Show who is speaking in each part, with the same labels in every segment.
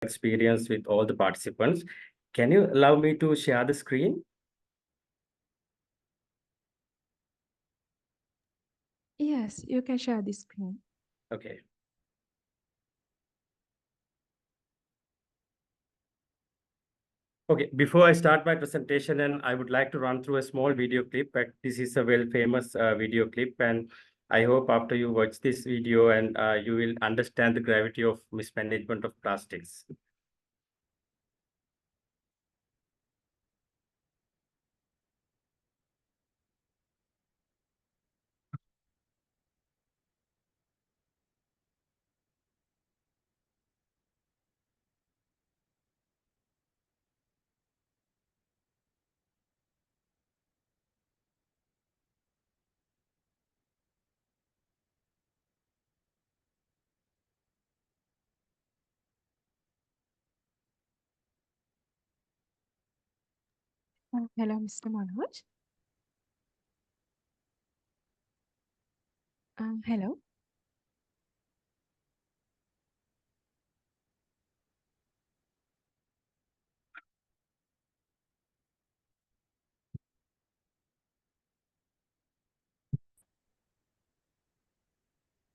Speaker 1: experience with all the participants. Can you allow me to share the screen?
Speaker 2: Yes, you can share the screen.
Speaker 1: Okay. Okay, before I start my presentation, and I would like to run through a small video clip. But this is a very famous video clip, and I hope after you watch this video and you will understand the gravity of mismanagement of plastics.
Speaker 2: Hello, Mr. Manoj. Hello.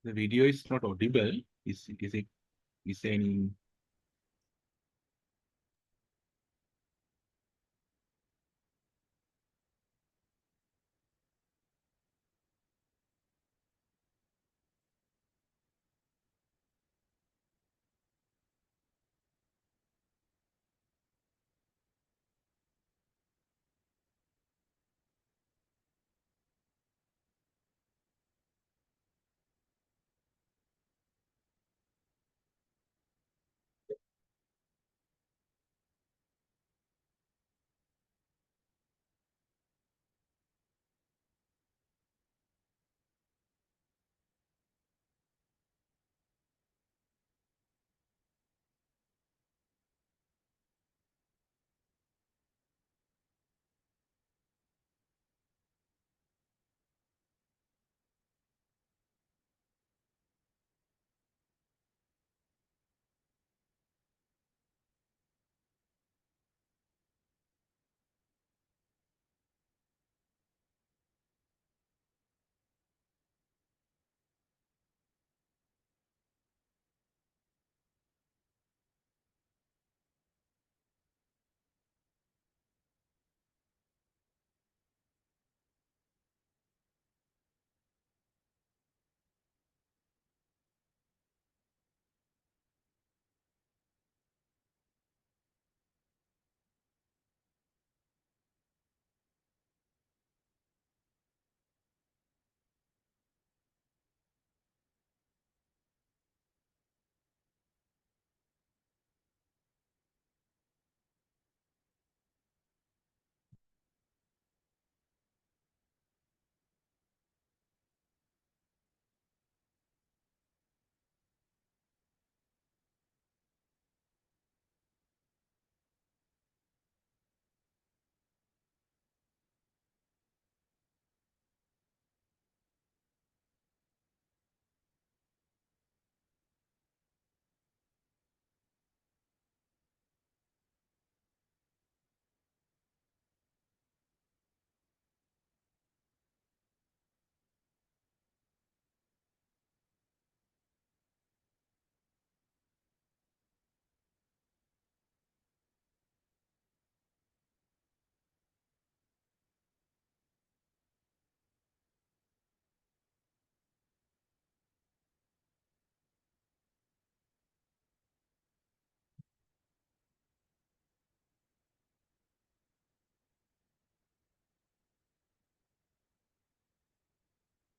Speaker 3: The video is not audible. Is any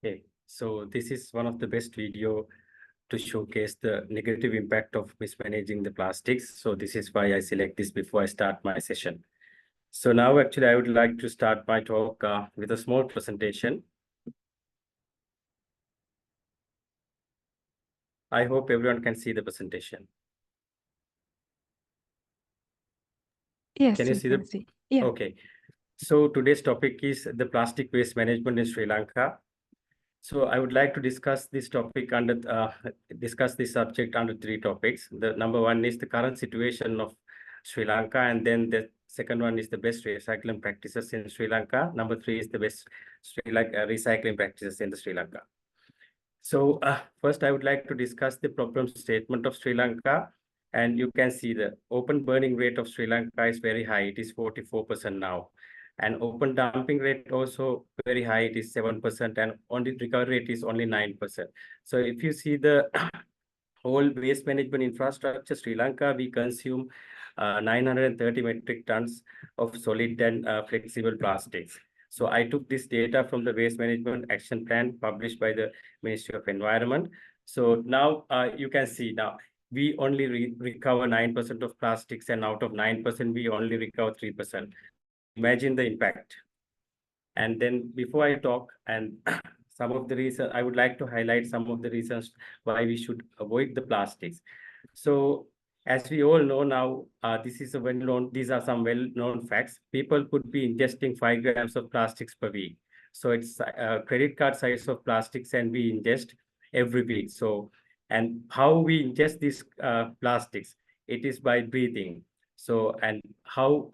Speaker 1: Okay, so this is one of the best video to showcase the negative impact of mismanaging the plastics. So this is why I select this before I start my session. So now actually I would like to start my talk with a small presentation. I hope everyone can see the presentation.
Speaker 2: Yes,
Speaker 1: Can you
Speaker 2: you
Speaker 1: see
Speaker 2: can
Speaker 1: the?
Speaker 2: see. Yeah.
Speaker 1: Okay. So today's topic is the plastic waste management in Sri Lanka. So I would like to discuss this topic under discuss this subject under three topics. The number one is the current situation of Sri Lanka, and then the second one is the best recycling practices in Sri Lanka. Number three is the best recycling practices in the Sri Lanka. So first, I would like to discuss the problem statement of Sri Lanka. And you can see the open burning rate of Sri Lanka is very high. It is 44% now. And open dumping rate also very high. It is 7%. And on the recovery rate is only 9%. So if you see the whole waste management infrastructure, Sri Lanka, we consume 930 metric tons of solid and flexible plastics. So I took this data from the Waste Management Action Plan published by the Ministry of Environment. So now you can see now we only recover 9% of plastics, and out of 9%, we only recover 3%. Imagine the impact. And then before I talk and some of the reasons, I would like to highlight some of the reasons why we should avoid the plastics. So as we all know now, this is a well-known, these are some well-known facts. People could be ingesting 5 grams of plastics per week. So it's a credit card size of plastics, and we ingest every week. So, and how we ingest these plastics, it is by breathing. So, and how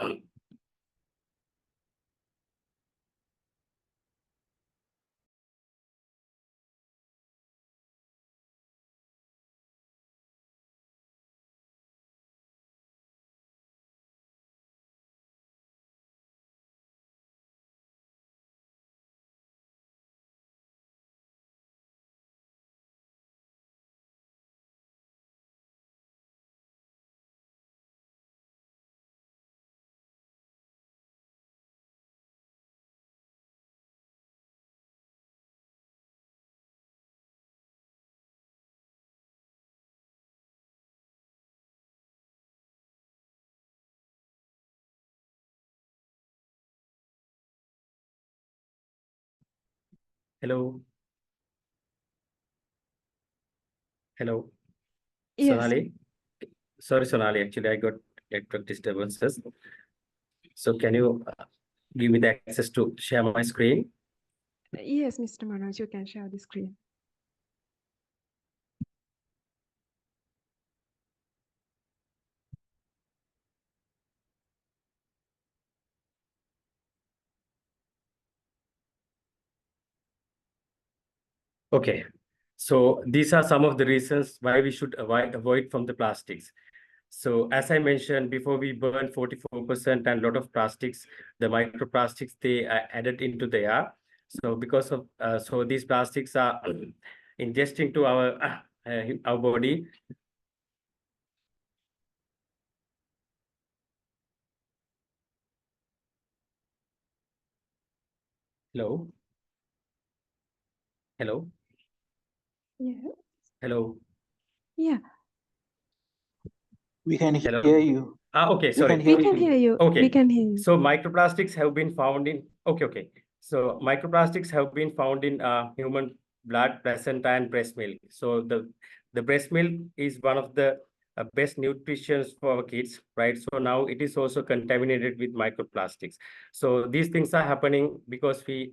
Speaker 1: hello. Hello,
Speaker 2: Yes.
Speaker 1: Sonali. Sorry, Sonali. Actually, I got network disturbances. So can you give me the access to share my screen?
Speaker 2: Yes, Mr. Manoj, you can share the screen.
Speaker 1: Okay. So these are some of the reasons why we should avoid from the plastics. So as I mentioned before, we burn 44% and a lot of plastics, the microplastics, they are added into the air. So because of so these plastics are ingesting to our body. Hello. Hello.
Speaker 2: Yeah.
Speaker 1: Hello.
Speaker 2: Yeah,
Speaker 4: We can
Speaker 1: Hello.
Speaker 4: hear you.
Speaker 1: Okay,
Speaker 4: We
Speaker 1: sorry.
Speaker 4: can hear
Speaker 2: we can
Speaker 4: you.
Speaker 2: hear you.
Speaker 1: Okay.
Speaker 2: We can hear you.
Speaker 1: So microplastics have been found in, okay. So microplastics have been found in human blood, placenta, and breast milk. So the breast milk is one of the best nutritions for our kids, right? So now it is also contaminated with microplastics. So these things are happening because we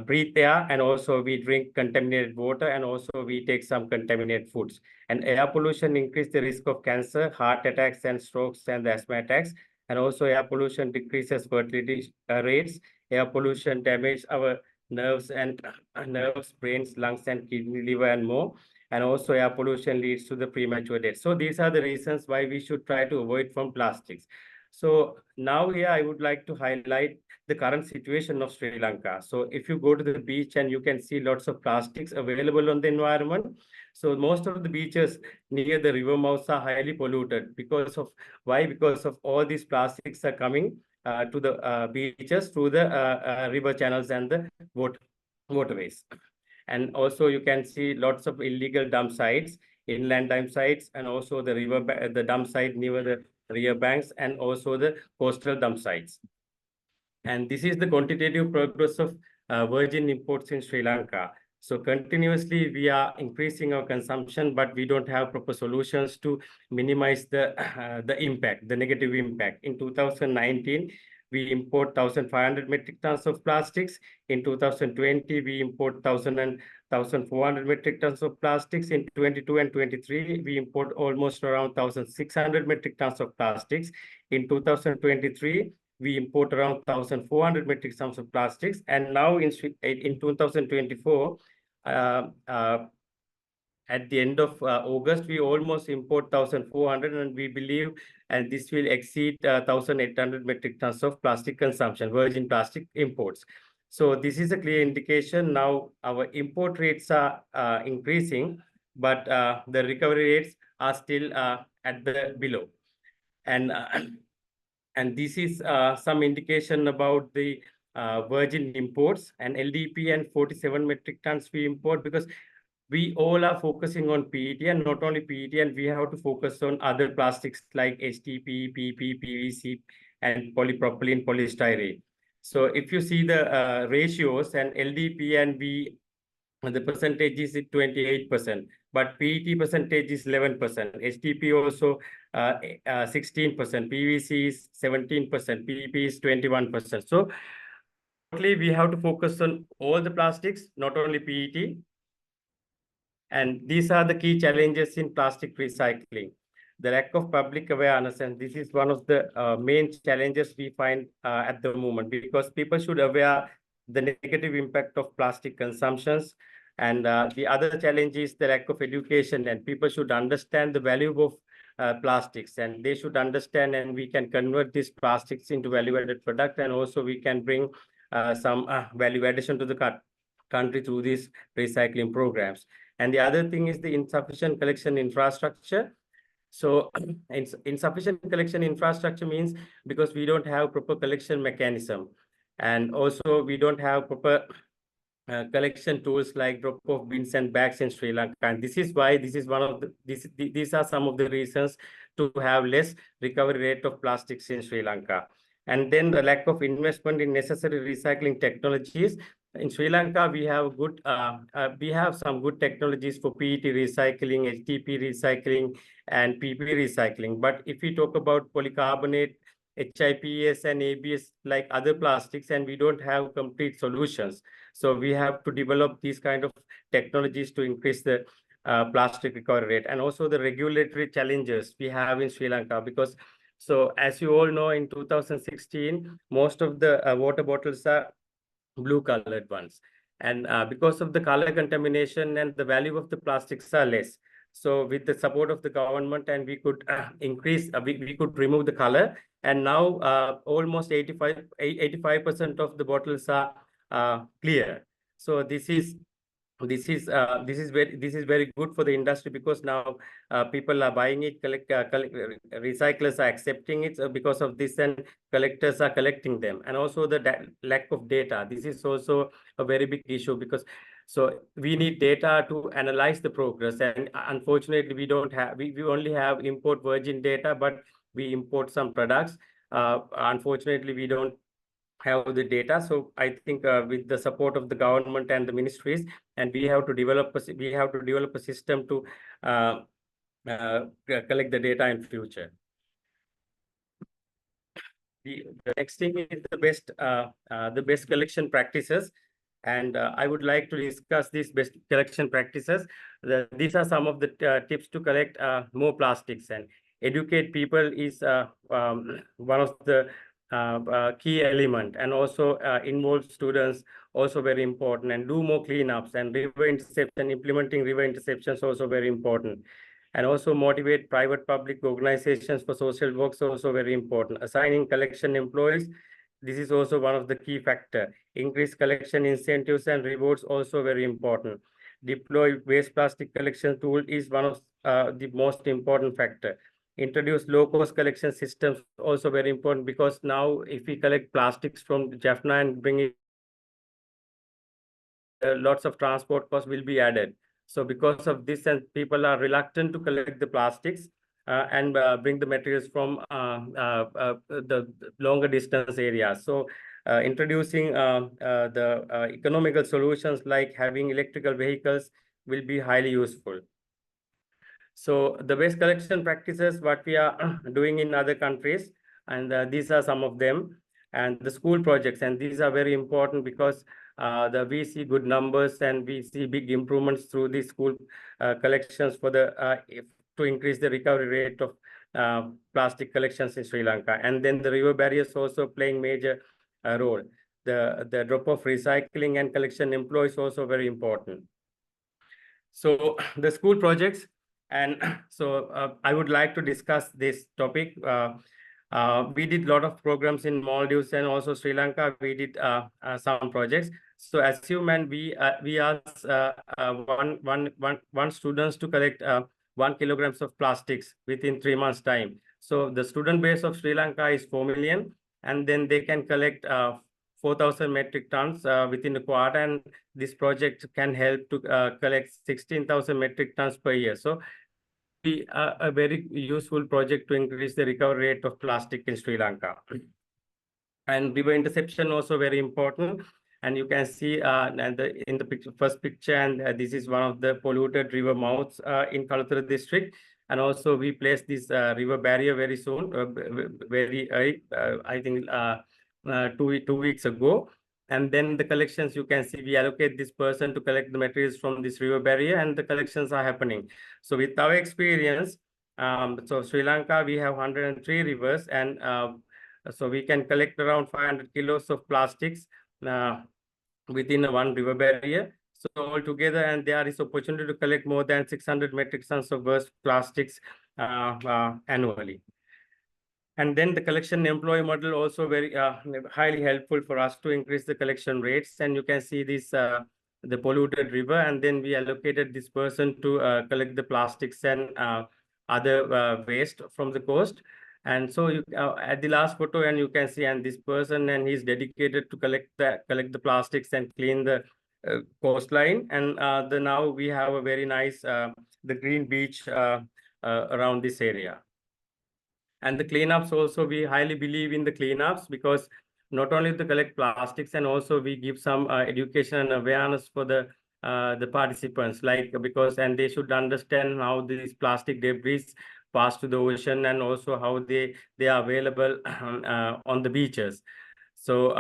Speaker 1: breathe air, and also we drink contaminated water, and also we take some contaminated foods. And air pollution increase the risk of cancer, heart attacks, and strokes, and asthma attacks. And also air pollution decreases fertility rates. Air pollution damage our nerves and nerves, brains, lungs, and kidney, liver, and more. And also air pollution leads to the premature death. So these are the reasons why we should try to avoid from plastics. So now here I would like to highlight the current situation of Sri Lanka. So if you go to the beach, and you can see lots of plastics available on the environment. So most of the beaches near the river mouths are highly polluted because of why? Because of all these plastics are coming to the beaches through the river channels and the waterways. And also you can see lots of illegal dump sites, inland dump sites, and also the dump site near the river banks, and also the coastal dump sites. And this is the quantitative progress of virgin imports in Sri Lanka. So continuously we are increasing our consumption, but we don't have proper solutions to minimize the impact, the negative impact. In 2019, we import 1,500 metric tons of plastics. In 2020, we import 1,400 metric tons of plastics. In 22 and 23, we import almost around 1,600 metric tons of plastics. In 2023, we import around 1,400 metric tons of plastics. And now in 2024, at the end of August, we almost import 1,400, and we believe, and this will exceed 1,800 metric tons of plastic consumption, virgin plastic imports. So this is a clear indication. Now our import rates are increasing, but the recovery rates are still at the below. And this is some indication about the virgin imports and LDP and 47 metric tons we import, because we all are focusing on PET, and not only PET, and we have to focus on other plastics like HDP, PP, PVC, and polypropylene, polystyrene. So if you see the ratios, and LDP and the percentage is 28%, but PET percentage is 11%, HDP also 16%, PVC is 17%, PP is 21%. So we have to focus on all the plastics, not only PET. And these are the key challenges in plastic recycling. The lack of public awareness, and this is one of the main challenges we find at the moment, because people should aware the negative impact of plastic consumptions. And the other challenge is the lack of education, and people should understand the value of plastics, and they should understand, and we can convert these plastics into value-added product, and also we can bring some value addition to the country through these recycling programs. And the other thing is the insufficient collection infrastructure. So insufficient collection infrastructure means because we don't have proper collection mechanism, and also we don't have proper collection tools like drop-off bins and bags in Sri Lanka. And this is why this is one of the these are some of the reasons to have less recovery rate of plastics in Sri Lanka. And then the lack of investment in necessary recycling technologies. In Sri Lanka, we have some good technologies for PET recycling, HDP recycling, and PP recycling. But if we talk about polycarbonate, HIPS, and ABS, like other plastics, and we don't have complete solutions. So we have to develop these kind of technologies to increase the plastic recovery rate, and also the regulatory challenges we have in Sri Lanka. Because, so as you all know, in 2016, most of the water bottles are blue colored ones, and because of the color contamination, and the value of the plastics are less. So with the support of the government, and we could increase, we could remove the color, and now almost 85% of the bottles are clear. So this is very good for the industry, because now people are buying it, recyclers are accepting it because of this, and collectors are collecting them. And also the lack of data. This is also a very big issue, because so we need data to analyze the progress, and unfortunately we don't have, we only have import virgin data, but we import some products. Unfortunately, we don't have the data. So I think with the support of the government and the ministries, and we have to develop a system to collect the data in future. The next thing is the best collection practices, and I would like to discuss these best collection practices. These are some of the tips to collect more plastics, and educate people is one of the key element, and also involve students, also very important, and do more cleanups, and river interception, implementing river interceptions also very important. And also motivate private public organizations for social works also very important. Assigning collection employees, this is also one of the key factor. Increase collection incentives and rewards also very important. Deploy waste plastic collection tool is one of the most important factor. Introduce low-cost collection systems, also very important, because now if we collect plastics from Jaffna and bring it, lots of transport costs will be added. So because of this, and people are reluctant to collect the plastics and bring the materials from the longer distance areas. So introducing the economical solutions like having electrical vehicles will be highly useful. So the waste collection practices, what we are doing in other countries, and these are some of them. and the school projects. And these are very important because we see good numbers and we see big improvements through the school collections for to increase the recovery rate of plastic collections in Sri Lanka. And then the river barriers also playing major role. The drop of recycling and collection employees also very important. So the school projects, and so I would like to discuss this topic. We did a lot of programs in Maldives and also Sri Lanka. We did some projects. So as you man, we asked one students to collect 1 kilograms of plastics within 3 months time. So the student base of Sri Lanka is 4 million, and then they can collect 4,000 metric tons within the quarter, and this project can help to collect 16,000 metric tons per year. So be a very useful project to increase the recovery rate of plastic in Sri Lanka. And river interception also very important. And you can see in the picture, first picture, and this is one of the polluted river mouths in Kalathura district. And also we place this river barrier very soon, very early, I think 2 weeks ago. And then the collections, you can see we allocate this person to collect the materials from this river barrier, and the collections are happening. So with our experience, so Sri Lanka, we have 103 rivers, and so we can collect around 500 kilos of plastics within one river barrier. So altogether, and there is opportunity to collect more than 600 metric tons of waste plastics annually. And then the collection employee model also very highly helpful for us to increase the collection rates. And you can see this the polluted river, and then we allocated this person to collect the plastics and other waste from the coast. And so you at the last photo, and you can see, and this person, and he's dedicated to collect the plastics and clean the coastline. And now we have a very nice the green beach around this area. And the cleanups also, we highly believe in the cleanups, because not only to collect plastics, and also we give some education and awareness for the participants, like, because, and they should understand how these plastic debris pass to the ocean, and also how they are available on the beaches. So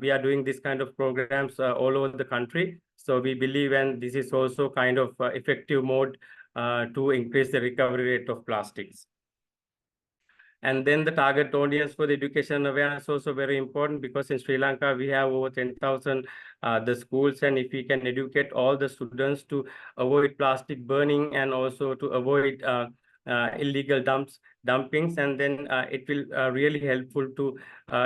Speaker 1: we are doing this kind of programs all over the country. So we believe, and this is also kind of effective mode to increase the recovery rate of plastics. And then the target audience for the education awareness also very important, because in Sri Lanka, we have over 10,000 the schools, and if we can educate all the students to avoid plastic burning, and also to avoid illegal dumpings, and then it will really helpful to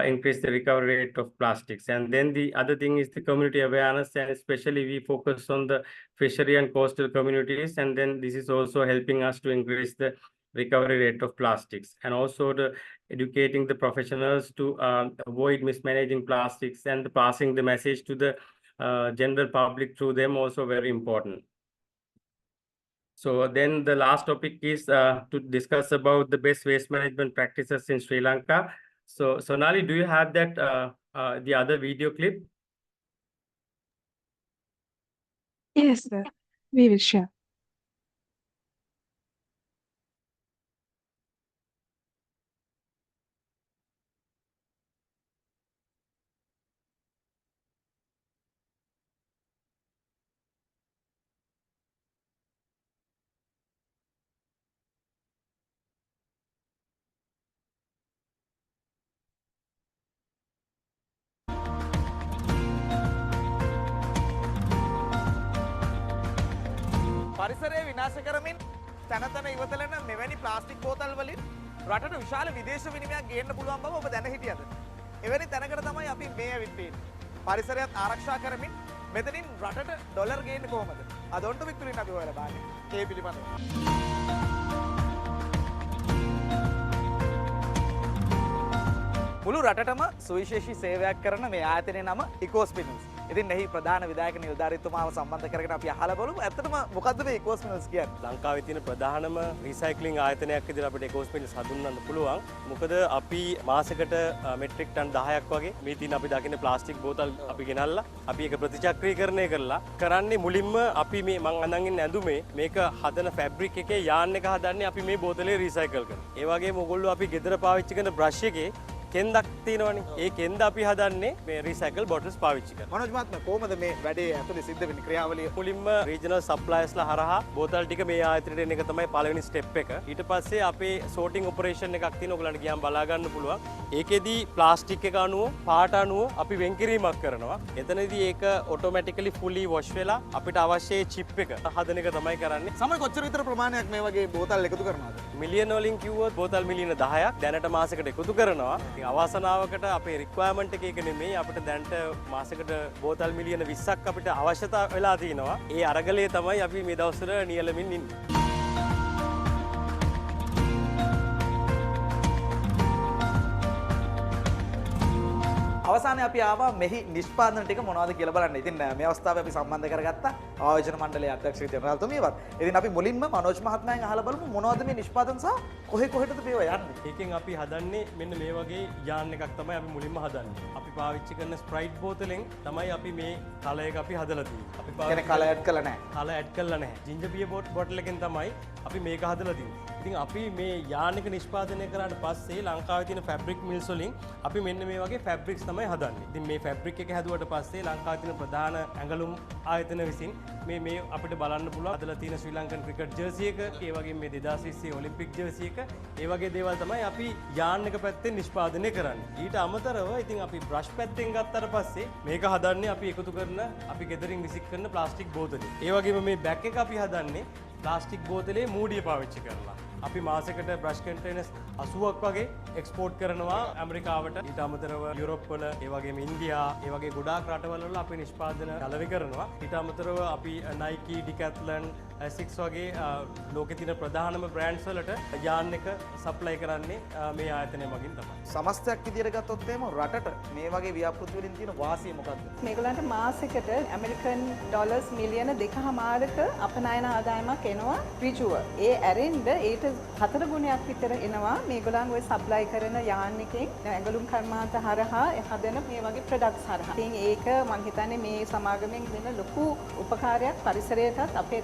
Speaker 1: increase the recovery rate of plastics. And then the other thing is the community awareness, and especially we focus on the fishery and coastal communities, and then this is also helping us to increase the recovery rate of plastics, and also the educating the professionals to avoid mismanaging plastics, and passing the message to the general public through them also very important. So then the last topic is to discuss about the best waste management practices in Sri Lanka. So Sonali, do you have that the other video clip?
Speaker 2: Yes, sir. We will share.
Speaker 4: පරිසරය විනාශ කරමින් තැන තැන ඉවතලන මෙවැනි plastic බෝතල් වලින් රටට විශාල විදේශ විනිමයක් ගේන්න පුළුවන් බව ඔබ දැන හිටියද? එවැනි තැනකට තමයි අපි මේ ඇවිත් තියෙන්නේ. පරිසරයත් ආරක්ෂා කරමින් මෙතනින් රටට ඩොලර් ගේන්නේ කොහොමද? අද ඔන්ට වික්ටරින් අපි හොයලා බලන්නේ. ඒ පිළිබඳව. මුළු රටටම සුවිශේෂී සේවයක් කරන මේ ආයතනයේ නම ඉකෝස්පිනල්ස්. ඉතින් එහි ප්‍රධාන විධායක නිලධාරීතුමාව සම්බන්ධ කරගෙන අපි අහලා බලමු. ඇත්තටම මොකද්ද මේ ඉකෝස්පිනල්ස් කියන්නේ?
Speaker 5: ලංකාවේ තියෙන ප්‍රධානම රීසයික්ලින් ආයතනයක් විදිහට අපිට ඉකෝස්පිනල්ස් හඳුන්වන්න පුළුවන්. මොකද අපි මාසෙකට මෙට්‍රික් ටන් 10ක් වගේ මේ තියෙන අපි දකින්න ප්ලාස්ටික් බෝතල් අපි ගෙනල්ලා අපි ඒක ප්‍රතිචක්‍රීකරණය කරලා කරන්නේ මුලින්ම අපි මේ මං අඳන් ඉන්න ඇඳුමේ මේක හදන ෆැබ්‍රික් එකේ යාන් එක හදන්නේ අපි මේ බෝතලේ රීසයිකල් කරනවා. ඒ වගේම ඔයගොල්ලෝ අපි ගෙදර පාවිච්චි කරන බ්‍රෂ් එකේ කෙන්දක් තියෙනවනේ. ඒ කෙන්ද අපි හදන්නේ මේ රීසයිකල් බොටල්ස් පාවිච්චි කරලා.
Speaker 4: මනෝජ් මහත්මයා කොහොමද මේ වැඩේ ඇතුලේ සිද්ධ වෙන්නේ ක්‍රියාවලිය?
Speaker 5: මුලින්ම රීජනල් සප්ලයර්ස්ලා හරහා බෝතල් ටික මේ ආයතනයට එන එක තමයි පළවෙනි ස්ටෙප් එක. ඊට පස්සේ අපේ සෝටිං ඔපරේෂන් එකක් තියෙනවා. ඔයගලන්ට ගියාම බලා ගන්න පුළුවන්. ඒකෙදි ප්ලාස්ටික් එක අනුව පාට අනුව අපි වෙන්කිරීමක් කරනවා. එතනදී ඒක ඔටෝමැටිකලි ෆුලි වොෂ් වෙලා අපිට අවශ්‍ය චිප් එක හදන එක තමයි කරන්නේ.
Speaker 4: සමහර කොච්චර විතර ප්‍රමාණයක් මේ වගේ බෝතල් එකතු කරනවද?
Speaker 5: මිලියන වලින් කිව්වොත් බෝතල් මිලියන 10ක් දැනට මාසෙකට එකතු කරනවා. ඉතින් අවසනාවකට අපේ රික්වයර්මන්ට් එක ඒක නෙමෙයි. අපිට දැනට මාසෙකට බෝතල් මිලියන 20ක් අපිට අවශ්‍යතාව වෙලා තියෙනවා. ඒ අරගලයේ තමයි අපි මේ දවස්වල නියැලමින් ඉන්නේ.
Speaker 4: අවසානයේ අපි ආවා මෙහි නිෂ්පාදන ටික මොනවද කියලා බලන්න. ඉතින් මේ අවස්ථාවේ අපි සම්බන්ධ කරගත්තා ආයෝජන මණ්ඩලයේ අධ්‍යක්ෂ ජනරාල්තුමියවත්. ඉතින් අපි මුලින්ම මනෝජ් මහත්මයාගෙන් අහලා බලමු මොනවද මේ නිෂ්පාදන සහ කොහෙටද මේවා යන්නේ.
Speaker 5: ඒකෙන් අපි හදන්නේ මෙන්න මේ වගේ යාන් එකක් තමයි අපි මුලින්ම හදන්නේ. අපි පාවිච්චි කරන ස්ප්‍රයිට් බෝතලෙන් තමයි අපි මේ කලර් එක අපි හදලා තියෙන්නේ. අපි
Speaker 4: කියන්නේ කලර් ඇඩ් කරලා නැහැ.
Speaker 5: කලර් ඇඩ් කරලා නැහැ. ජින්ජර් බියර් බෝටල් එකෙන් තමයි අපි මේක හදලා තියෙන්නේ. ඉතින් අපි මේ යාන් එක නිෂ්පාදනය කරාට පස්සේ ලංකාවේ තියෙන ෆැබ්‍රික් මිල්ස් වලින් අපි මෙන්න මේ වගේ ෆැබ්‍රික්ස් තමයි හදන්නේ. ඉතින් මේ ෆැබ්‍රික් එක හැදුවට පස්සේ ලංකාවේ තියෙන ප්‍රධාන ඇඟලුම් ආයතන විසින් මේ අපිට බලන්න පුළුවන් හදලා තියෙන ශ්‍රී ලංකන් ක්‍රිකට් ජර්සි එක, ඒ වගේම මේ 2020 ඔලිම්පික් ජර්සි එක, ඒ වගේ දේවල් තමයි අපි යාන් එක පැත්තෙන් නිෂ්පාදනය කරන්නේ. ඊට අමතරව ඉතින් අපි බ්‍රෂ් පැත්තෙන් ගත්තට පස්සේ මේක හදන්නේ අපි එකතු කරන අපි ගෙදරින් විසික් කරන ප්ලාස්ටික් බෝතලේ. ඒ වගේම මේ බැග් එක අපි හදන්නේ ප්ලාස්ටික් බෝතලේ මූඩිය පාවිච්චි කරලා. අපි මාසෙකට බ්‍රෂ් කන්ටේනර්ස් 80ක් වගේ එක්ස්පෝර්ට් කරනවා ඇමරිකාවට. ඊට අමතරව යුරෝප් වල, ඒ වගේම ඉන්දියා, ඒ වගේ ගොඩාක් රටවල වල අපි නිෂ්පාදන කලවි කරනවා. ඊට අමතරව අපි Nike, Decathlon, Asics වගේ ලෝකේ තියෙන ප්‍රධානම බ්‍රෑන්ඩ්ස් වලට යාන් එක සප්ලයි කරන්නේ මේ ආයතනය මගින් තමයි.
Speaker 4: සමස්තයක් විදියට ගත්තොත් එහෙම රටට මේ වගේ ව්‍යාපෘති වලින් තියෙන වාසිය මොකක්ද?
Speaker 6: මේගොල්ලන්ට මාසෙකට ඇමරිකන් ඩොලර්ස් මිලියන 2.5ක අපනයන ආදායමක් එනවා ඍජුව. ඒ ඇරෙන්න ඊට 4 ගුණයක් විතර එනවා මේගොල්ලන් ওই සප්ලයි කරන යාන් එකෙන් ඇඟලුම් කර්මාන්ත හරහා හදන මේ වගේ ප්‍රොඩක්ට්ස් හරහා. ඉතින් ඒක මම හිතන්නේ මේ සමාගමෙන් වෙන ලොකු උපකාරයක් පරිසරයටත් අපේ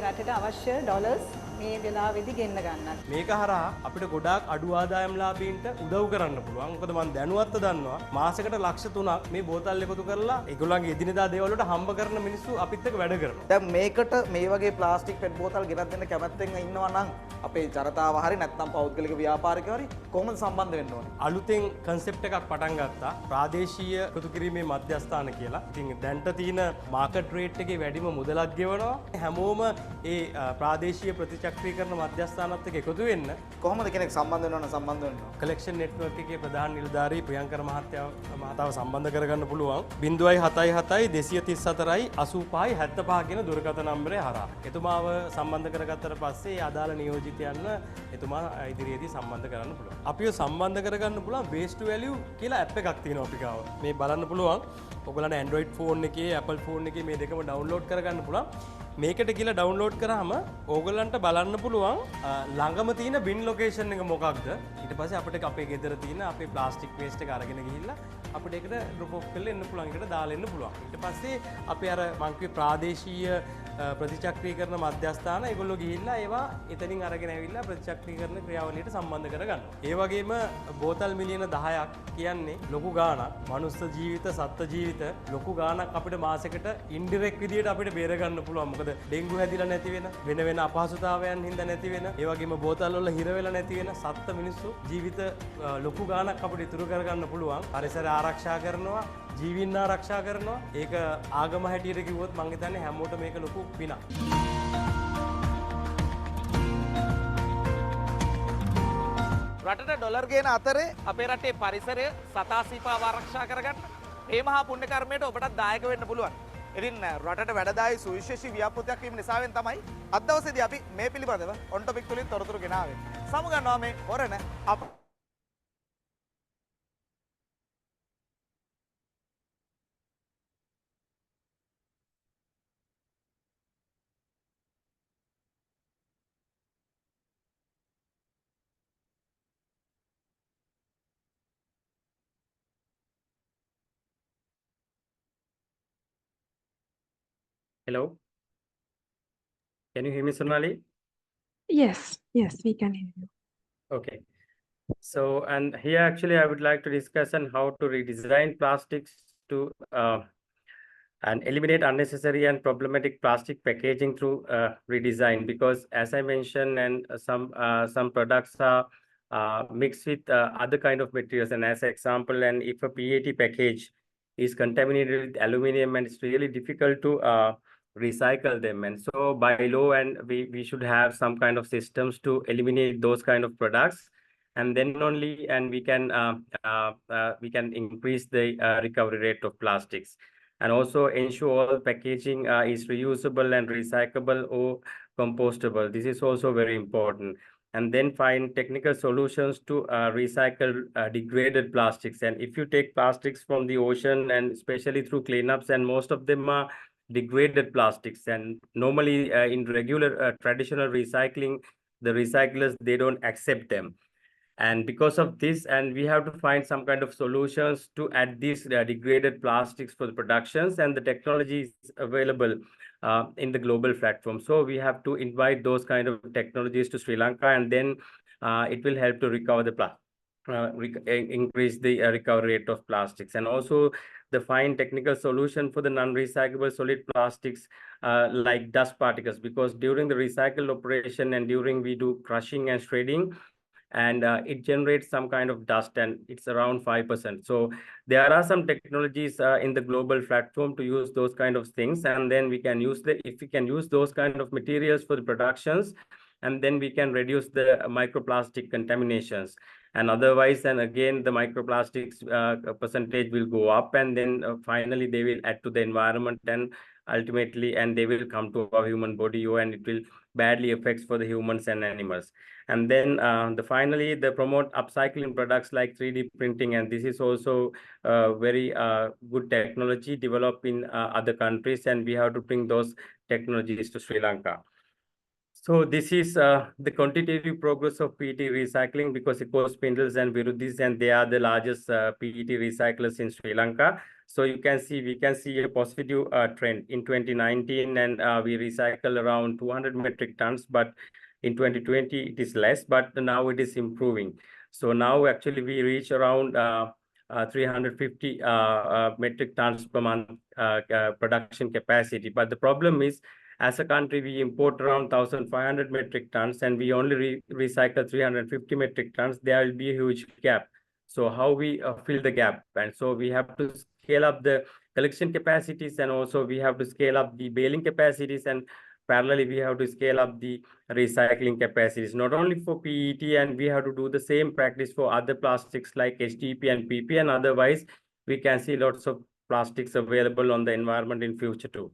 Speaker 6: රටට අවශ්‍ය ඩොලර්ස් මේ වෙලාවේදී ගෙන්න ගන්නත්.
Speaker 5: මේක හරහා අපිට ගොඩාක් අඩු ආදායම් ලාභීන්ට උදව් කරන්න පුළුවන්. මොකද මම දැනුවත්ව දන්නවා මාසෙකට ලක්ෂ 3ක් මේ බෝතල් එකතු කරලා ඒගොල්ලන්ගේ එදිනෙදා දේවල් වලට හම්බ කරන මිනිස්සු අපිත් එක්ක වැඩ කරනවා.
Speaker 4: දැන් මේකට මේ වගේ ප්ලාස්ටික් පෙට් බෝතල් ගෙනත් දෙන්න කැමැත්තෙන් ඉන්නවා නම් අපේ ජනතාව හරි නැත්නම් පෞද්ගලික ව්‍යාපාරිකයෝ හරි කොහොමද සම්බන්ධ වෙන්න ඕනේ?
Speaker 5: අලුතෙන් කන්සෙප්ට් එකක් පටන් ගත්තා. ප්‍රාදේශීය එකතු කිරීමේ මධ්‍යස්ථාන කියලා. ඉතින් දැන්ට තියෙන මාකට් රේට් එකේ වැඩිම මුදලක් ගෙවනවා. හැමෝම ඒ ප්‍රාදේශීය ප්‍රතිචක්‍රීකරණ මධ්‍යස්ථානත් එක්ක එකතු වෙන්න.
Speaker 4: කොහොමද කෙනෙක් සම්බන්ධ වෙන්න ඕන සම්බන්ධ වෙන්න ඕන?
Speaker 5: කලෙක්ෂන් නෙට්වර්ක් එකේ ප්‍රධාන නිලධාරී ප්‍රියංකර මහතාව සම්බන්ධ කරගන්න පුළුවන්. 077 234 85 75 කියන දුරකථන නම්බරය හරහා. එතුමාව සම්බන්ධ කරගත්තට පස්සේ අදාළ නියෝජිතයන්ව එතුමා ඉදිරියේදී සම්බන්ධ කරන්න පුළුවන්. අපිව සම්බන්ධ කරගන්න පුළුවන් waste to value කියලා ඇප් එකක් තියෙනවා අපි ගාව. මේ බලන්න පුළුවන්. ඔයගලන්ට Android phone එකේ Apple phone එකේ මේ දෙකම download කරගන්න පුළුවන්. මේකට කියලා ඩවුන්ලෝඩ් කරාම ඕගොල්ලන්ට බලන්න පුළුවන් ළඟම තියෙන බින් ලොකේෂන් එක මොකක්ද. ඊට පස්සේ අපිට අපේ ගෙදර තියෙන අපේ ප්ලාස්ටික් වේස්ට් එක අරගෙන ගිහිල්ලා අපිට ඒකට ඩ්‍රොප් ඔෆ් කරලා එන්න පුළුවන්. ඒකට දාලා එන්න පුළුවන්. ඊට පස්සේ අපේ අර මං කිව්වේ ප්‍රාදේශීය ප්‍රතිචක්‍රීකරණ මධ්‍යස්ථාන ඒගොල්ලෝ ගිහිල්ලා ඒවා එතනින් අරගෙන ඇවිල්ලා ප්‍රතිචක්‍රීකරණ ක්‍රියාවලියට සම්බන්ධ කරගන්නවා. ඒ වගේම බෝතල් මිලියන 10ක් කියන්නේ ලොකු ගාණක්. මනුස්ස ජීවිත, සත්ත්ව ජීවිත ලොකු ගාණක් අපිට මාසෙකට ඉන්ඩිරෙක්ට් විදියට අපිට බේර ගන්න පුළුවන්. මොකද ඩෙන්ගු හැදිලා නැති වෙන අපහසුතාවයන් හින්දා නැති වෙන, ඒ වගේම බෝතල් වල හිර වෙලා නැති වෙන සත්ත්ව මිනිස්සු ජීවිත ලොකු ගාණක් අපිට ඉතුරු කරගන්න පුළුවන්. පරිසරය ආරක්ෂා කරනවා, ජීවින් ආරක්ෂා කරනවා. ඒක ආගම හැටියට කිව්වොත් මං හිතන්නේ හැමෝටම මේක ලොකු පිනක්.
Speaker 4: රටට ඩොලර් ගේන අතරේ අපේ රටේ පරිසරය සතා සීපාව ආරක්ෂා කරගන්න මේ මහා පුණ්‍ය කර්මයට ඔබටත් දායක වෙන්න පුළුවන්. ඉතින් රටට වැඩදායි සුවිශේෂී ව්‍යාපෘතියක් වීම නිසාවෙන් තමයි අද දවසේදී අපි මේ පිළිබඳව ඔන් ටොපික් තුලින් තොරතුරු ගෙනාවේ. සමුගන්නවා මේ හොරණ අප
Speaker 1: Hello, can you hear me, Sonali?
Speaker 2: Yes, we can hear you.
Speaker 1: Okay. So, and here actually I would like to discuss on how to redesign plastics to and eliminate unnecessary and problematic plastic packaging through redesign. Because as I mentioned, and some products are mixed with other kind of materials. And as example, and if a PET package is contaminated with aluminum, and it's really difficult to recycle them. And so by law, and we should have some kind of systems to eliminate those kind of products, and then only and we can increase the recovery rate of plastics, and also ensure all packaging is reusable and recyclable or compostable. This is also very important. And then find technical solutions to recycle degraded plastics. And if you take plastics from the ocean, and especially through cleanups, and most of them are degraded plastics, and normally in regular traditional recycling, the recyclers, they don't accept them. And because of this, and we have to find some kind of solutions to add these degraded plastics for the productions, and the technology is available in the global platform. So we have to invite those kind of technologies to Sri Lanka, and then it will help to recover the increase the recovery rate of plastics. And also the find technical solution for the non-recyclable solid plastics like dust particles, because during the recycle operation and during we do crushing and shredding, and it generates some kind of dust, and it's around 5%. So there are some technologies in the global platform to use those kind of things, and then we can use if we can use those kind of materials for the productions, and then we can reduce the microplastic contaminations. And otherwise, then again, the microplastics percentage will go up, and then finally they will add to the environment, and ultimately, and they will come to our human body, and it will badly affects for the humans and animals. And then finally, they promote upcycling products like 3D printing, and this is also very good technology developed in other countries, and we have to bring those technologies to Sri Lanka. So this is the quantitative progress of PET recycling, because Eco Spindles and Virudis, and they are the largest PET recyclers in Sri Lanka. So we can see a positive trend in 2019, and we recycle around 200 metric tons, but in 2020 it is less, but now it is improving. So now actually we reach around 350 metric tons per month production capacity. But the problem is, as a country, we import around 1,500 metric tons, and we only recycle 350 metric tons. There will be a huge gap. So how we fill the gap? And so we have to scale up the collection capacities, and also we have to scale up the baling capacities, and parallelly we have to scale up the recycling capacities, not only for PET, and we have to do the same practice for other plastics like HDP and PP, and otherwise we can see lots of plastics available on the environment in future too.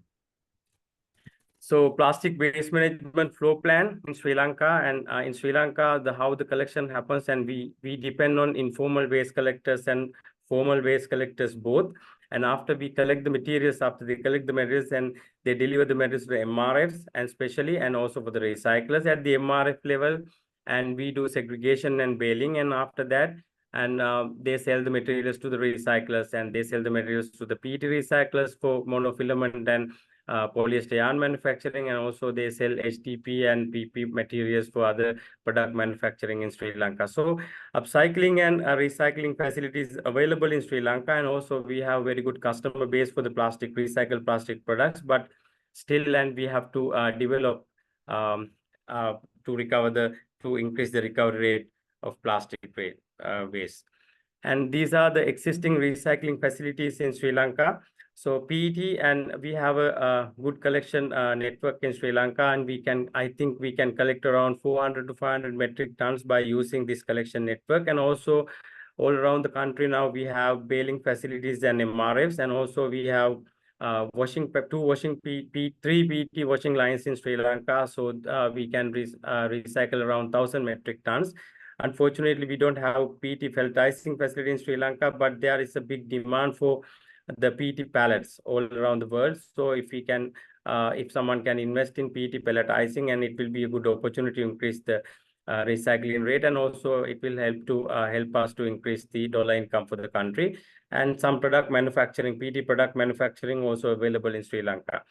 Speaker 1: So plastic waste management flow plan in Sri Lanka, and in Sri Lanka, how the collection happens, and we depend on informal waste collectors and formal waste collectors both. And after we collect the materials, after they collect the materials, and they deliver the materials to the MRFs, and especially, and also for the recyclers at the MRF level, and we do segregation and baling, and after that, and they sell the materials to the recyclers, and they sell the materials to the PET recyclers for monofilament and polyester yarn manufacturing, and also they sell HDP and PP materials for other product manufacturing in Sri Lanka. So upcycling and recycling facilities available in Sri Lanka, and also we have very good customer base for the recycled plastic products, but still, and we have to develop to increase the recovery rate of plastic waste. And these are the existing recycling facilities in Sri Lanka. So PET, and we have a good collection network in Sri Lanka, and I think we can collect around 400 to 500 metric tons by using this collection network. And also all around the country now we have baling facilities and MRFs, and also we have three PET washing lines in Sri Lanka. So we can recycle around 1,000 metric tons. Unfortunately, we don't have PET pelletizing facility in Sri Lanka, but there is a big demand for the PET pellets all around the world. So if someone can invest in PET pelletizing, and it will be a good opportunity to increase the recycling rate, and also it will help us to increase the dollar income for the country. And some product manufacturing, PET product manufacturing also available in Sri Lanka.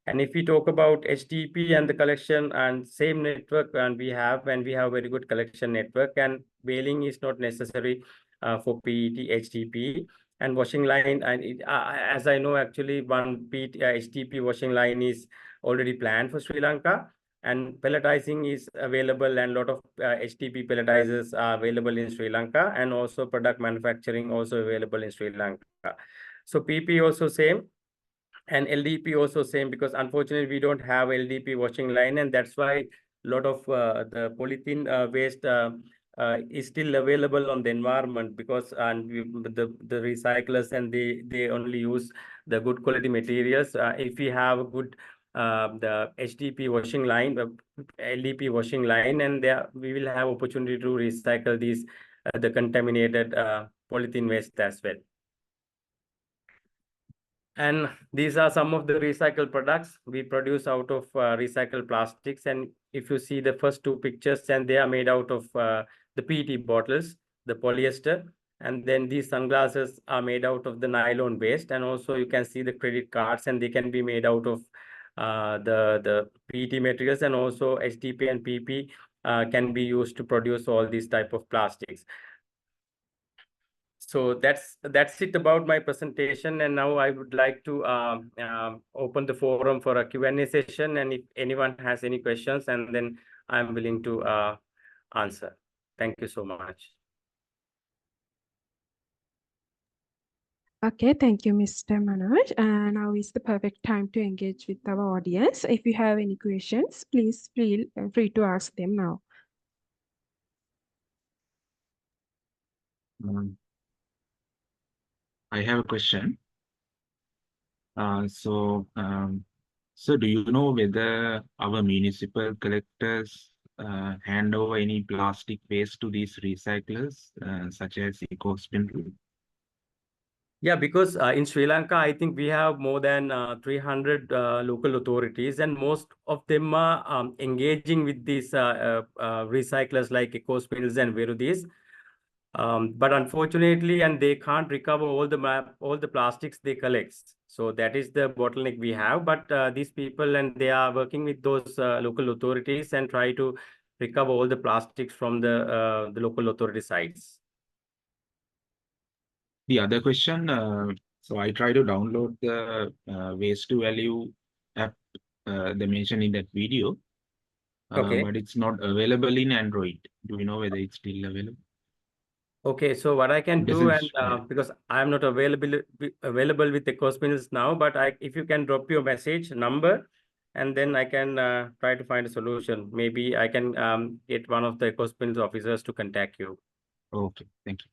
Speaker 1: And if we talk about HTP and the collection and same network, and we have very good collection network, and baling is not necessary for PET, HTP and washing line. And as I know, actually one HTP washing line is already planned for Sri Lanka, and pelletizing is available, and a lot of HTP pelletizers are available in Sri Lanka, and also product manufacturing also available in Sri Lanka. So PP also same, and LDP also same, because unfortunately we don't have LDP washing line, and that's why a lot of the polythene waste is still available on the environment, because the recyclers, and they only use the good quality materials. If we have a good the HDP washing line, LDP washing line, and there we will have opportunity to recycle these the contaminated polythene waste as well. And these are some of the recycled products we produce out of recycled plastics. And if you see the first two pictures, and they are made out of the PET bottles, the polyester, and then these sunglasses are made out of the nylon waste. And also you can see the credit cards, and they can be made out of the PET materials, and also HDP and PP can be used to produce all these type of plastics. So that's it about my presentation, and now I would like to open the forum for a Q&A session, and if anyone has any questions, and then I'm willing to answer. Thank you so much.
Speaker 2: Okay, thank you, Mr. Manoj. And now is the perfect time to engage with our audience. If you have any questions, please feel free to ask them now.
Speaker 3: I have a question. So do you know whether our municipal collectors hand over any plastic waste to these recyclers, such as eco-spindle?
Speaker 1: Yeah, because in Sri Lanka, I think we have more than 300 local authorities, and most of them are engaging with these recyclers like eco-spindles and Virudis. But unfortunately, and they can't recover all the plastics they collect. So that is the bottleneck we have. But these people, and they are working with those local authorities and try to recover all the plastics from the local authority sites.
Speaker 3: The other question, so I try to download the waste to value app they mentioned in that video,
Speaker 1: Okay.
Speaker 3: but it's not available in Android. Do you know whether it's still available?
Speaker 1: Okay, so what I can do, and because I'm not available with the Ecospindles now, but if you can drop your message number, and then I can try to find a solution. Maybe I can get one of the Ecospindles officers to contact you.
Speaker 3: Okay, thank you.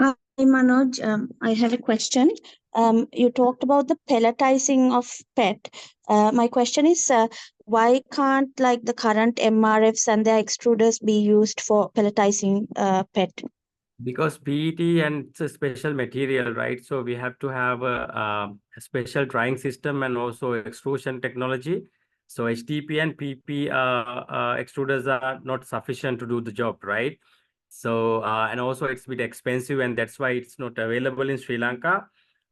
Speaker 7: Hi, Manoj. I have a question. You talked about the pelletizing of PET. My question is, why can't like the current MRFs and their extruders be used for pelletizing PET?
Speaker 1: Because PET, and it's a special material, right? So we have to have a special drying system and also extrusion technology. So HTP and PP extruders are not sufficient to do the job, right? So and also it's a bit expensive, and that's why it's not available in Sri Lanka.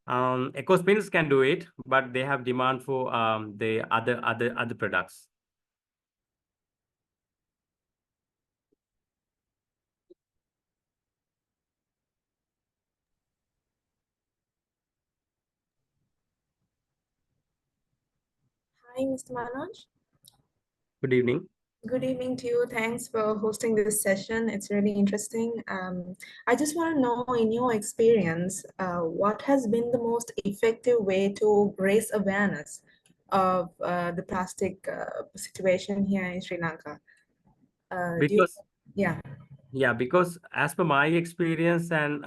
Speaker 1: Ecospins can do it, but they have demand for the other products.
Speaker 8: Hi, Mr. Manoj.
Speaker 1: Good evening.
Speaker 8: Good evening to you. Thanks for hosting this session. It's really interesting. I just want to know, in your experience, what has been the most effective way to raise awareness of the plastic situation here in Sri Lanka?
Speaker 1: Yeah, because as per my experience, and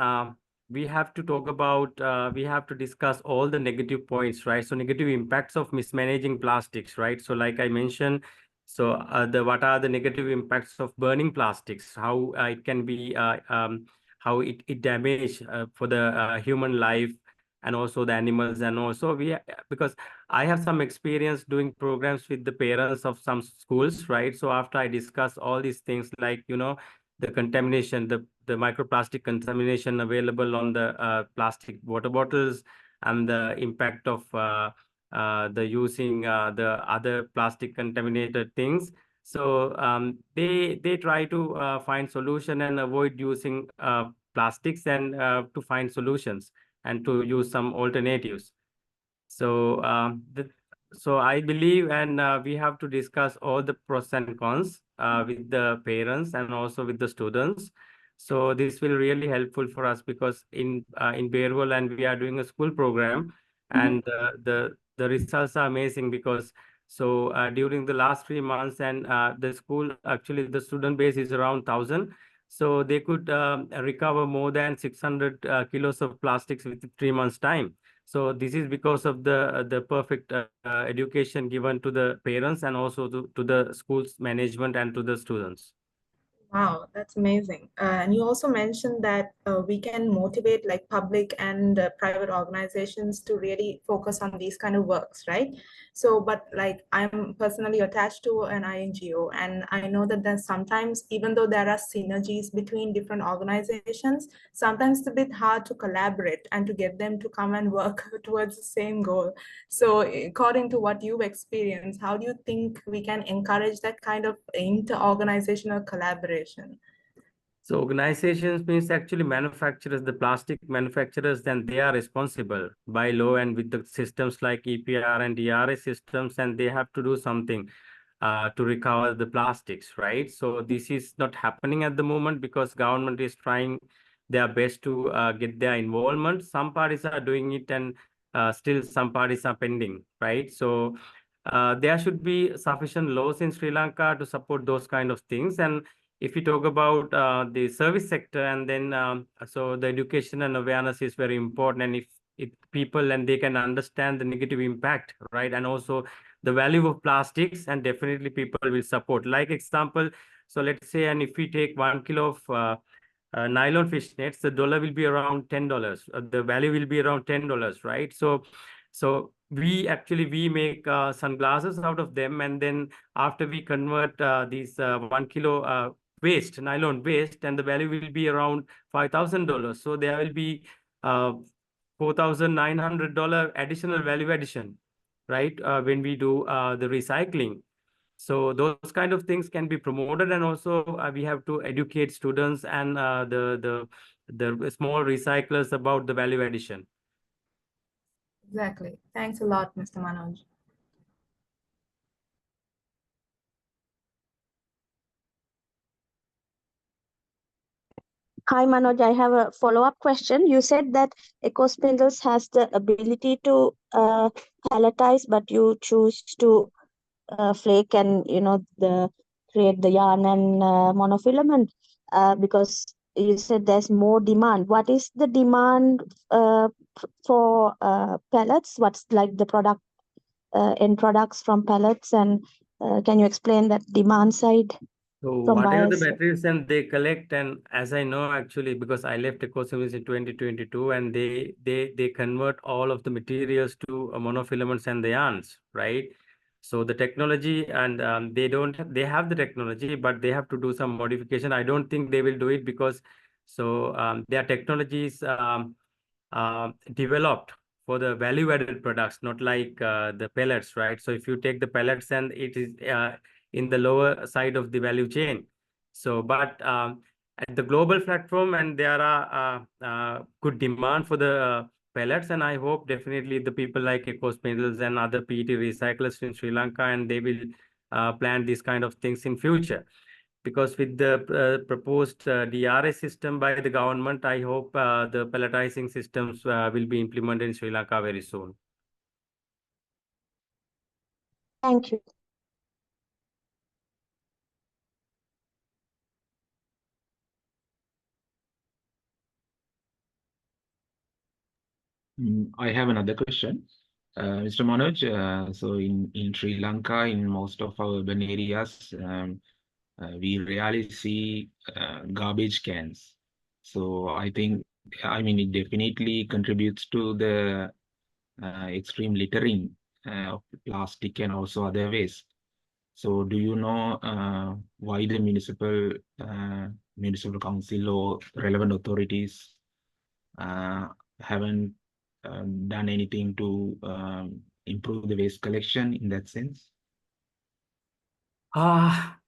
Speaker 1: we have to talk about, we have to discuss all the negative points, right? So negative impacts of mismanaging plastics, right? So like I mentioned, so what are the negative impacts of burning plastics? How it can be, how it damage for the human life, and also the animals, and also because I have some experience doing programs with the parents of some schools, right? So after I discuss all these things, like, the contamination, the microplastic contamination available on the plastic water bottles, and the impact of the using the other plastic contaminated things. So they try to find solution and avoid using plastics, and to find solutions and to use some alternatives. So so I believe, and we have to discuss all the pros and cons with the parents and also with the students. So this will really helpful for us, because in Bearwell, and we are doing a school program, and the results are amazing, because so during the last 3 months, and the school, actually the student base is around 1,000. So they could recover more than 600 kilos of plastics within 3 months time. So this is because of the perfect education given to the parents, and also to the school's management and to the students.
Speaker 8: Wow, that's amazing. And you also mentioned that we can motivate like public and private organizations to really focus on these kind of works, right? So, but like I'm personally attached to an INGO, and I know that there's sometimes, even though there are synergies between different organizations, sometimes it's a bit hard to collaborate and to get them to come and work towards the same goal. So according to what you've experienced, how do you think we can encourage that kind of inter-organizational collaboration?
Speaker 1: So organizations means actually manufacturers, the plastic manufacturers, then they are responsible by law and with the systems like EPR and DRS systems, and they have to do something to recover the plastics, right? So this is not happening at the moment, because government is trying their best to get their involvement. Some parties are doing it, and still some parties are pending, right? So there should be sufficient laws in Sri Lanka to support those kind of things. And if we talk about the service sector, and then so the education and awareness is very important. And if people, and they can understand the negative impact, right, and also the value of plastics, and definitely people will support. Like example, so let's say, and if we take 1 kilo of nylon fish nets, the dollar will be around $10. The value will be around $10, right? So we make sunglasses out of them, and then after we convert these 1 kilo waste, nylon waste, and the value will be around $5,000. So there will be $4,900 additional value addition, right? When we do the recycling. So those kind of things can be promoted, and also we have to educate students and the small recyclers about the value addition.
Speaker 8: Exactly. Thanks a lot, Mr. Manoj.
Speaker 7: Hi, Manoj. I have a follow-up question. You said that eco-spindles has the ability to pelletize, but you choose to flake and create the yarn and monofilament because you said there's more demand. What is the demand for pellets? What's like the product end products from pellets, and can you explain that demand side
Speaker 1: So
Speaker 7: from
Speaker 1: whatever the
Speaker 7: buyers?
Speaker 1: materials and they collect, and as I know, actually, because I left Ecoservice in 2022, and they convert all of the materials to monofilaments and the yarns, right? So the technology, and they have the technology, but they have to do some modification. I don't think they will do it, because so their technologies developed for the value-added products, not like the pellets, right? So if you take the pellets, and it is in the lower side of the value chain. So, but at the global platform, and there are good demand for the pellets, and I hope definitely the people like EcoSpindles and other PET recyclers in Sri Lanka, and they will plan these kind of things in future. Because with the proposed DRS system by the government, I hope the pelletizing systems will be implemented in Sri Lanka very soon.
Speaker 7: Thank you.
Speaker 3: I have another question. Mr. Manoj, so in Sri Lanka, in most of our urban areas, we rarely see garbage cans. So I mean, it definitely contributes to the extreme littering of plastic and also other waste. So do you know why the municipal municipal council or relevant authorities haven't done anything to improve the waste collection in that sense?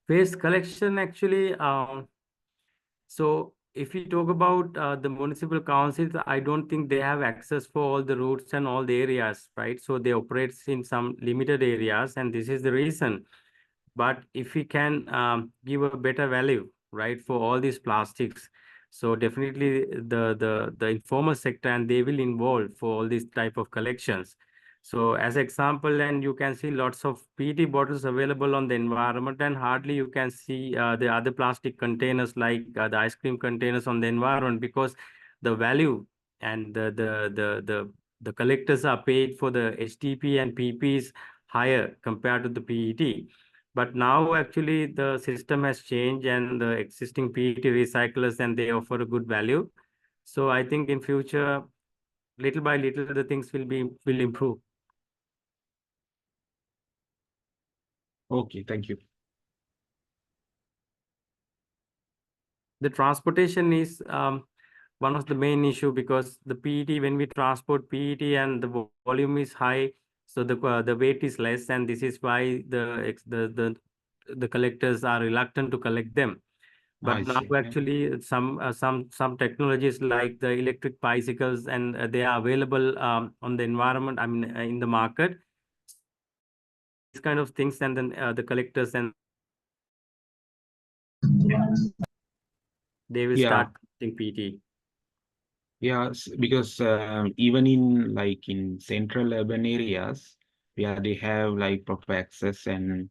Speaker 1: Waste collection actually, so if you talk about the municipal councils, I don't think they have access for all the routes and all the areas, right? So they operate in some limited areas, and this is the reason. But if we can give a better value, right, for all these plastics, so definitely the informal sector and they will involve for all these type of collections. So as example, and you can see lots of PET bottles available on the environment, and hardly you can see the other plastic containers like the ice cream containers on the environment, because the value and the collectors are paid for the HTP and PPs higher compared to the PET. But now actually the system has changed and the existing PET recyclers and they offer a good value. So I think in future, little by little, the things will improve.
Speaker 3: Okay, thank you.
Speaker 1: The transportation is one of the main issue, because the PET, when we transport PET and the volume is high, so the weight is less, and this is why the collectors are reluctant to collect them.
Speaker 3: I
Speaker 1: But now
Speaker 3: see. Yeah.
Speaker 1: actually some technologies like the electric bicycles, and they are available on the environment, I mean in the market. These kind of things, and then the collectors and they will
Speaker 3: Yeah.
Speaker 1: start collecting PET.
Speaker 3: Yeah, because even in central urban areas where they have like proper access and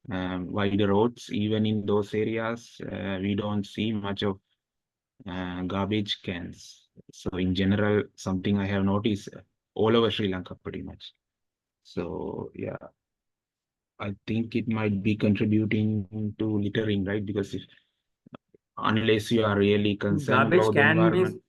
Speaker 3: wider roads, even in those areas, we don't see much of garbage cans. So in general, something I have noticed all over Sri Lanka pretty much. So yeah, I think it might be contributing to littering, right? Because unless you are really concerned
Speaker 1: Garbage
Speaker 3: about the
Speaker 1: can means
Speaker 3: environment.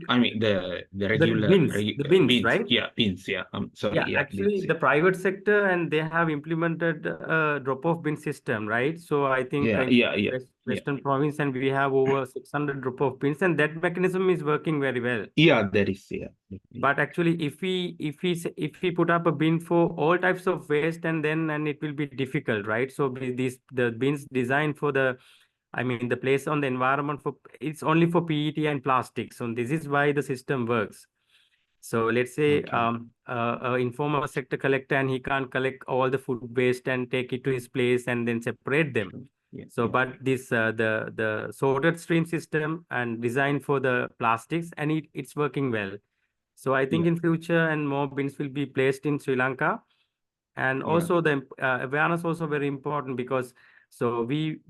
Speaker 3: I mean the regular
Speaker 1: the bins,
Speaker 3: bins.
Speaker 1: right?
Speaker 3: Yeah, bins. Yeah. Sorry.
Speaker 1: Yeah,
Speaker 3: Yeah,
Speaker 1: actually,
Speaker 3: bins.
Speaker 1: the private sector and they have implemented a drop-off bin system, right? So I think
Speaker 3: Yeah.
Speaker 1: in
Speaker 3: Yeah. Yeah. Yeah.
Speaker 1: Western province, and we have over 600 drop-off bins, and that mechanism is working very well.
Speaker 3: Yeah, that is. Yeah.
Speaker 1: But actually, if we put up a bin for all types of waste, and it will be difficult, right? So the bins designed for I mean, the place on the environment for it's only for PET and plastic. So this is why the system works. So let's say informal sector collector, and he can't collect all the food waste and take it to his place and then separate them.
Speaker 3: Yeah.
Speaker 1: So,
Speaker 3: Yeah.
Speaker 1: but this the sorted stream system and designed for the plastics, and it's working well. So I think
Speaker 3: Yeah.
Speaker 1: in future and more bins will be placed in Sri Lanka. And
Speaker 3: Yeah.
Speaker 1: also the awareness also very important, because so we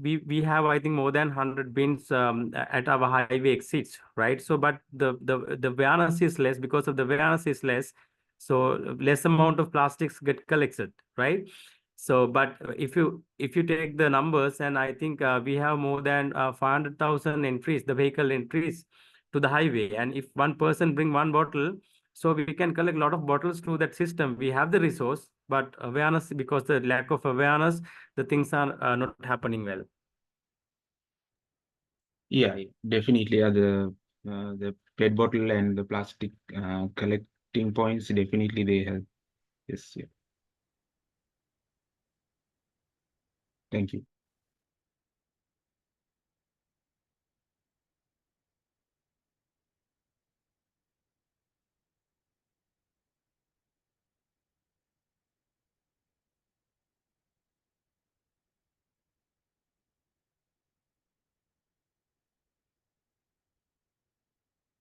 Speaker 1: have, I think, more than 100 bins at our highway exits, right? So but the awareness is less. Because of the awareness is less, so less amount of plastics get collected, right? So but if you take the numbers, and I think we have more than 500,000 entries, the vehicle entries to the highway, and if one person bring one bottle, so we can collect a lot of bottles through that system. We have the resource, but awareness, because the lack of awareness, the things are not happening well.
Speaker 3: Yeah, definitely. The PET bottle and the plastic collecting points, definitely they help. Yes. Yeah. Thank you.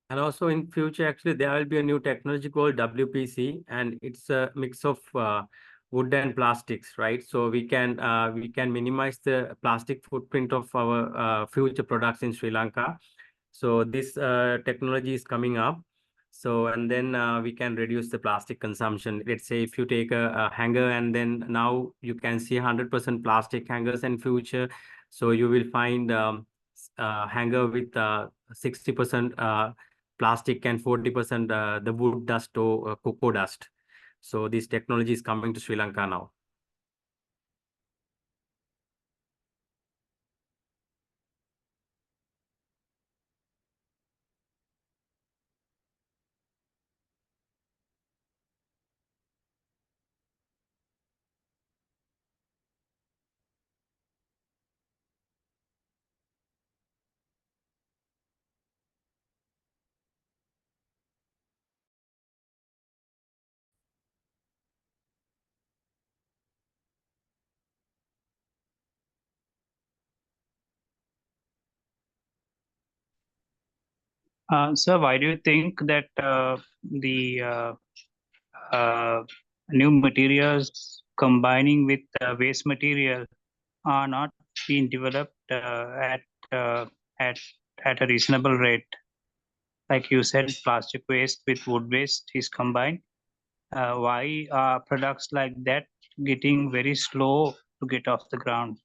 Speaker 1: And also in future, actually, there will be a new technology called WPC, and it's a mix of wood and plastics, right? So we can minimize the plastic footprint of our future products in Sri Lanka. So this technology is coming up. So and then we can reduce the plastic consumption. Let's say if you take a hanger, and then now you can see 100% plastic hangers in future. So you will find hanger with 60% plastic and 40% the wood dust or cocoa dust. So this technology is coming to Sri Lanka now.
Speaker 9: Sir, why do you think that the new materials combining with waste material are not being developed uh, at at a reasonable rate? Like you said, plastic waste with wood waste is combined. Why are products like that getting very slow to get off the ground?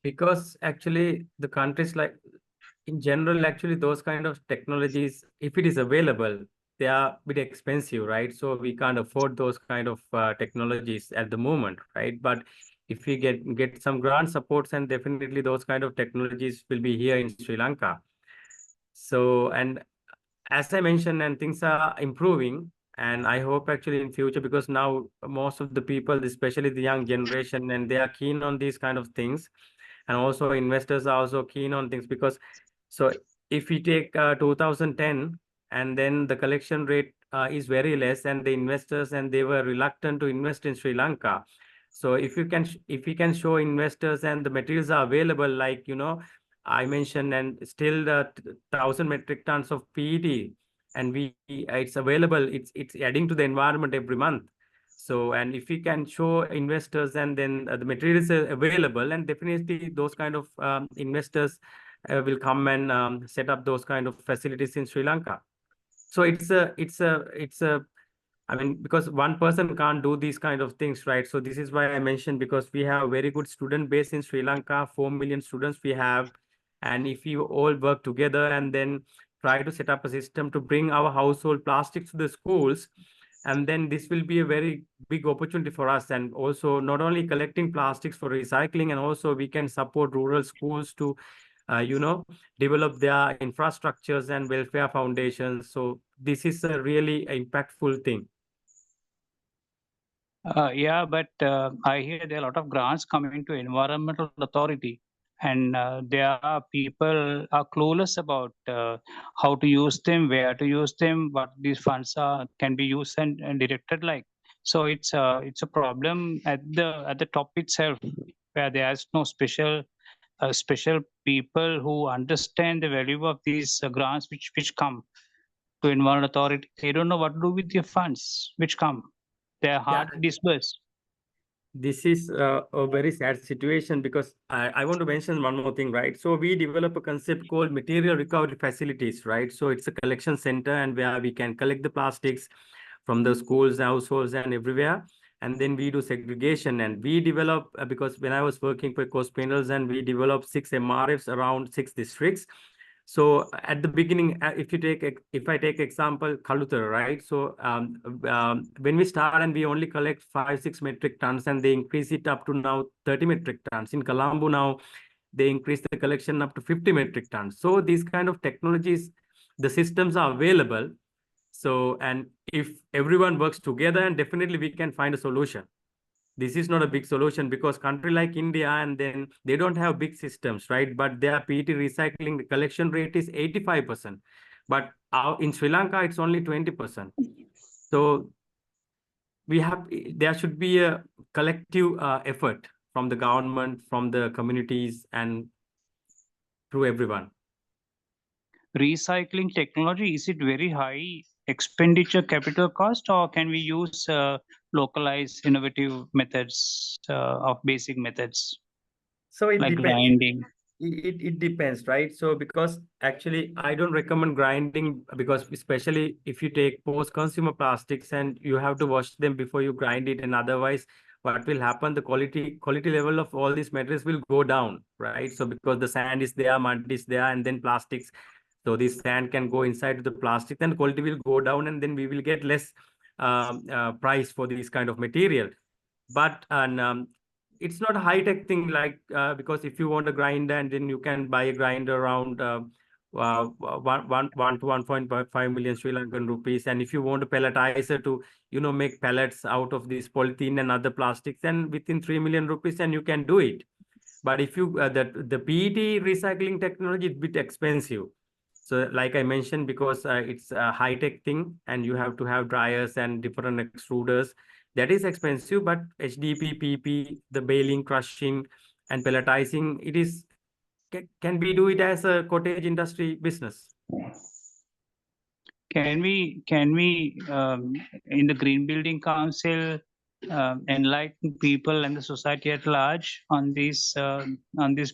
Speaker 1: Because actually the countries like in general, actually those kind of technologies, if it is available, they are a bit expensive, right? So we can't afford those kind of technologies at the moment, right? But if we get some grant supports, and definitely those kind of technologies will be here in Sri Lanka. So, and as I mentioned, and things are improving, and I hope actually in future, because now most of the people, especially the young generation, and they are keen on these kind of things, and also investors are also keen on things, because so if we take 2010, and then the collection rate is very less, and the investors, and they were reluctant to invest in Sri Lanka. So if we can show investors, and the materials are available, like I mentioned, and still the 1,000 metric tons of PET, and it's available, it's adding to the environment every month. So, and if we can show investors, and then the materials are available, and definitely those kind of investors will come and set up those kind of facilities in Sri Lanka. So it's a I mean, because one person can't do these kind of things, right? So this is why I mentioned, because we have a very good student base in Sri Lanka, 4 million students we have. And if we all work together, and then try to set up a system to bring our household plastics to the schools, and then this will be a very big opportunity for us. And also not only collecting plastics for recycling, and also we can support rural schools to develop their infrastructures and welfare foundations. So this is a really impactful thing.
Speaker 9: Yeah, but I hear there are a lot of grants coming to environmental authority, and there are people are clueless about how to use them, where to use them, what these funds are can be used and directed like. So it's a problem at the top itself, where there is no special people who understand the value of these grants which come to environmental authority. They don't know what to do with their funds which come. They're hard to disburse.
Speaker 1: This is a very sad situation, because I want to mention one more thing, right? So we develop a concept called material recovery facilities, right? So it's a collection center, and where we can collect the plastics from the schools, households, and everywhere. And then we do segregation, and we develop, because when I was working for Coast Minerals, and we developed 6 MRFs around 6 districts. So at the beginning, if I take example Kaluthara, right? So when we start, and we only collect 5-6 metric tons, and they increase it up to now 30 metric tons. In Colombo now, they increase the collection up to 50 metric tons. So these kind of technologies, the systems are available. So, and if everyone works together, and definitely we can find a solution. This is not a big solution, because country like India, and then they don't have big systems, right? But their PET recycling, the collection rate is 85%. But in Sri Lanka, it's only 20%. So there should be a collective effort from the government, from the communities, and through everyone.
Speaker 9: Recycling technology, is it very high expenditure capital cost, or can we use localized innovative methods of basic methods?
Speaker 1: So it
Speaker 9: like
Speaker 1: depends.
Speaker 9: grinding.
Speaker 1: It depends, right? So because actually I don't recommend grinding, because especially if you take post-consumer plastics, and you have to wash them before you grind it, and otherwise what will happen, the quality level of all these materials will go down, right? So because the sand is there, mud is there, and then plastics, so this sand can go inside the plastic, then quality will go down, and then we will get less price for this kind of material. But it's not a high-tech thing, like because if you want a grinder, and then you can buy a grinder around 1 to 1.5 million Sri Lankan rupees. And if you want a pelletizer to make pellets out of this polythene and other plastics, then within 3 million rupees, and you can do it. But if you the PET recycling technology is a bit expensive. So like I mentioned, because it's a high-tech thing, and you have to have dryers and different extruders, that is expensive. But HDP, PP, the baling, crushing, and pelletizing, can we do it as a cottage industry business?
Speaker 9: Can we in the Green Building Council enlighten people and the society at large on these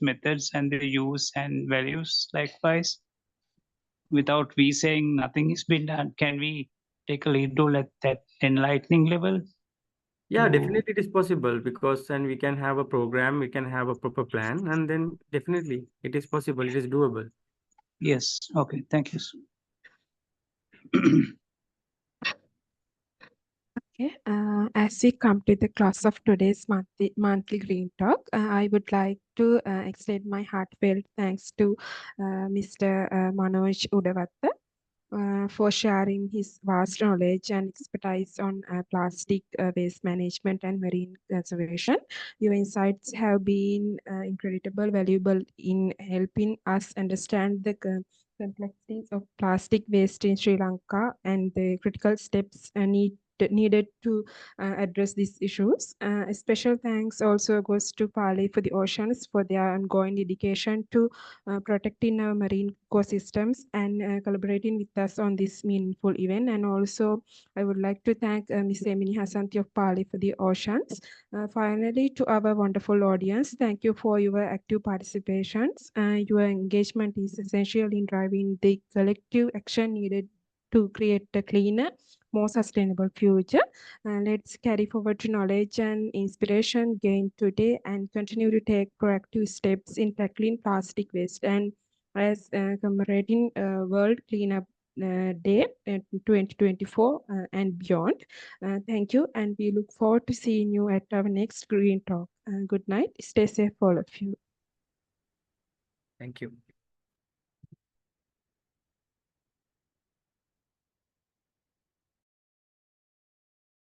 Speaker 9: methods and their use and values likewise? Without we saying nothing has been done, can we take a lead role at that enlightening level?
Speaker 1: Yeah,
Speaker 9: to-
Speaker 1: definitely it is possible because then we can have a program, we can have a proper plan, and then definitely it is possible, it is doable.
Speaker 9: Yes. Okay. Thank you.
Speaker 2: Okay, as we come to the close of today's monthly Green Talk, I would like to extend my heartfelt thanks to Mr. Manoj Udawatta for sharing his vast knowledge and expertise on plastic waste management and marine conservation. Your insights have been incredibly valuable in helping us understand the complexities of plastic waste in Sri Lanka and the critical steps needed to address these issues. A special thanks also goes to Parlay for the Oceans for their ongoing dedication to protecting our marine ecosystems and collaborating with us on this meaningful event. And also, I would like to thank Ms. Emini Hasanti of Parlay for the Oceans. Finally, to our wonderful audience, thank you for your active participations. Your engagement is essential in driving the collective action needed to create a cleaner, more sustainable future. Let's carry forward to knowledge and inspiration gained today and continue to take proactive steps in tackling plastic waste. And as commemorating World Cleanup Day 2024 and beyond. Thank you, and we look forward to seeing you at our next Green Talk. Good night. Stay safe, all of you.
Speaker 1: Thank you.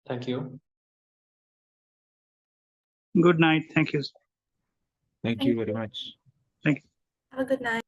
Speaker 10: Thank you.
Speaker 9: Good night. Thank you.
Speaker 3: Thank you very much.
Speaker 9: Thank you.
Speaker 8: Have a good night.